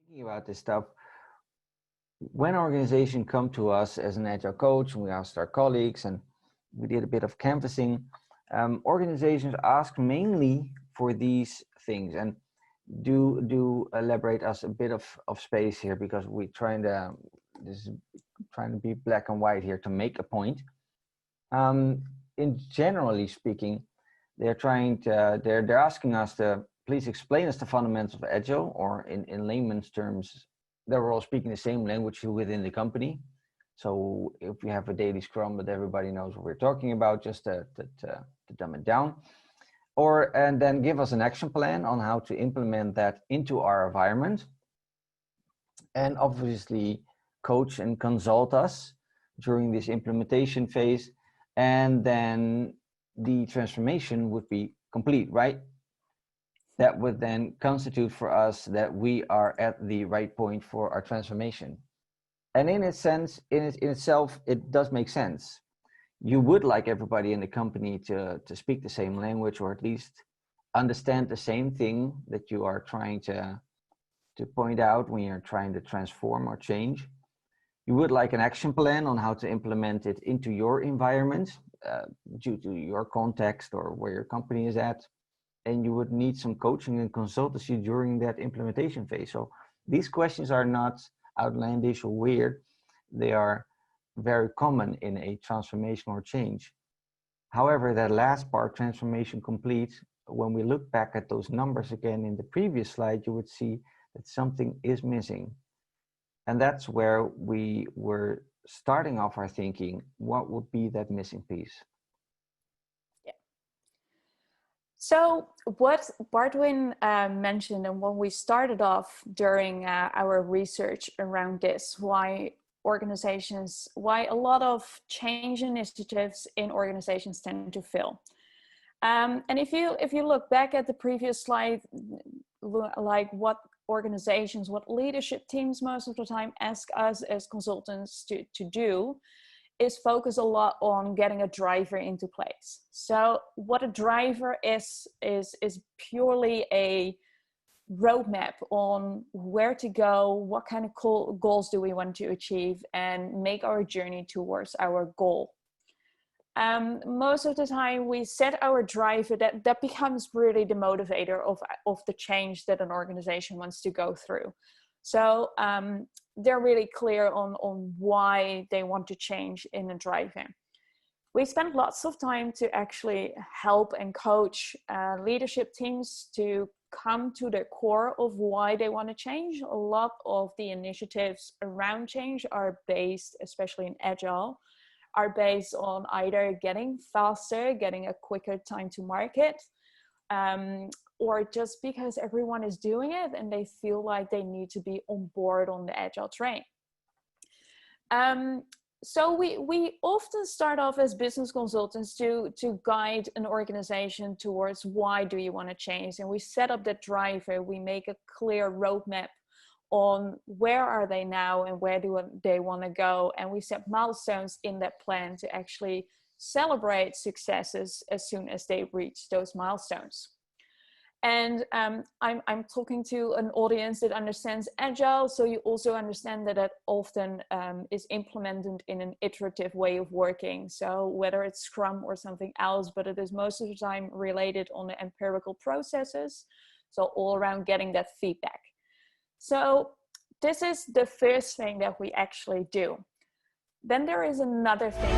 thinking about this stuff, when organizations come to us as an agile coach, and we asked our colleagues, and we did a bit of canvassing, organizations ask mainly for these things. And do elaborate us a bit of space here, because we're trying to, this is trying to be black and white here to make a point. In generally speaking, they're asking us to please explain us the fundamentals of Agile, or in layman's terms, they're all speaking the same language within the company. So if we have a daily scrum that everybody knows what we're talking about, just to dumb it down. And then give us an action plan on how to implement that into our environment. And obviously coach and consult us during this implementation phase. And then the transformation would be complete, right? That would then constitute for us that we are at the right point for our transformation. And in its sense, in itself, it does make sense. You would like everybody in the company to speak the same language, or at least understand the same thing that you are trying to point out when you're trying to transform or change. You would like an action plan on how to implement it into your environment due to your context or where your company is at. And you would need some coaching and consultancy during that implementation phase. So these questions are not outlandish or weird. They are very common in a transformation or change. However, that last part, transformation complete, when we look back at those numbers again in the previous slide, you would see that something is missing. And that's where we were starting off our thinking, what would be that missing piece? So what Bartwin mentioned, and when we started off during our research around this, why a lot of change initiatives in organizations tend to fail. And if you look back at the previous slide, like what organizations, what leadership teams most of the time ask us as consultants to do, is focus a lot on getting a driver into place. So what a driver is purely a roadmap on where to go, what kind of goals do we want to achieve, and make our journey towards our goal. Most of the time we set our driver, that becomes really the motivator of the change that an organization wants to go through. So they're really clear on why they want to change in a driving. We spend lots of time to actually help and coach leadership teams to come to the core of why they want to change. A lot of the initiatives around change are based, especially in Agile, are based on either getting faster, getting a quicker time to market, or just because everyone is doing it and they feel like they need to be on board on the Agile train. So we often start off as business consultants to guide an organization towards why do you want to change, and we set up that driver. We make a clear roadmap on where are they now and where do they want to go, and we set milestones in that plan to actually celebrate successes as soon as they reach those milestones. And I'm talking to an audience that understands Agile, so you also understand that that often is implemented in an iterative way of working. So whether it's Scrum or something else, but it is most of the time related on the empirical processes. So all around getting that feedback. So this is the first thing that we actually do. Then there is another thing.